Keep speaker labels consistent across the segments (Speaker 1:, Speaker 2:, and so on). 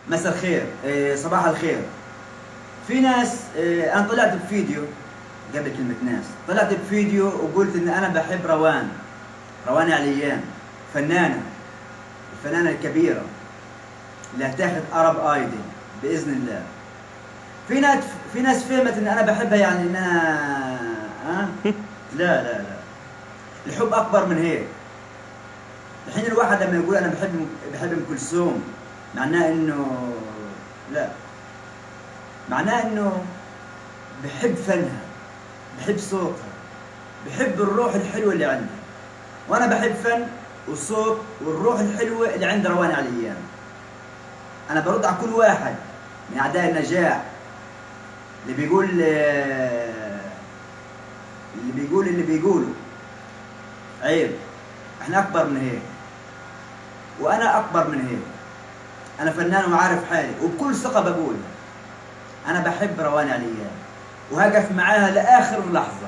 Speaker 1: مساء الخير، صباح الخير. في ناس، انا طلعت بفيديو قبل كلمة ناس، طلعت بفيديو وقلت ان انا بحب روان عليان، الفنانة الكبيرة اللي هتاخد ارب ايدل باذن الله. في ناس فهمت ان انا بحبها، يعني ان انا لا لا لا، الحب اكبر من هيك. الحين الواحد لما يقول انا بحب ام كلثوم، معناه انه لا، معناه انه بحب فنها، بحب صوتها، بحب الروح الحلوه اللي عندها. وانا بحب فن والصوت والروح الحلوه اللي عند روان عليان. انا برد على كل واحد من اعداء النجاح اللي بيقولوا عيب. احنا اكبر من هيك، وانا اكبر من هيك. انا فنان وعارف حالي، وبكل ثقه بقول انا بحب روان عليان وهقف معاها لاخر لحظه.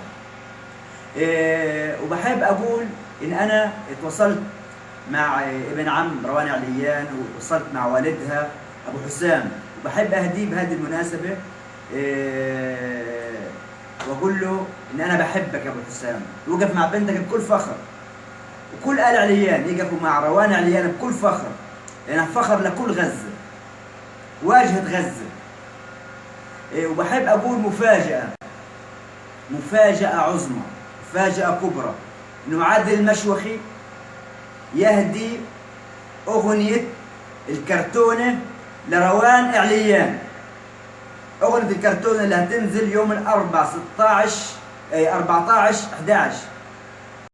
Speaker 1: وبحب اقول ان انا اتواصلت مع ابن عم روان عليان، ووصلت مع والدها ابو حسام، وبحب اهديه بهذه المناسبه واقول له ان انا بحبك يا ابو حسام، وقف مع بنتك بكل فخر. وكل آل عليان يقفوا مع روان عليان بكل فخر، لأنها فخر لكل غزة، واجهة غزة. وبحب أقول مفاجأة عظمى، مفاجأة كبرى، إنه عادل المشوخي يهدي أغنية الكرتونة لروان عليان. أغنية الكرتونة اللي هتنزل يوم الأربعاء 14/11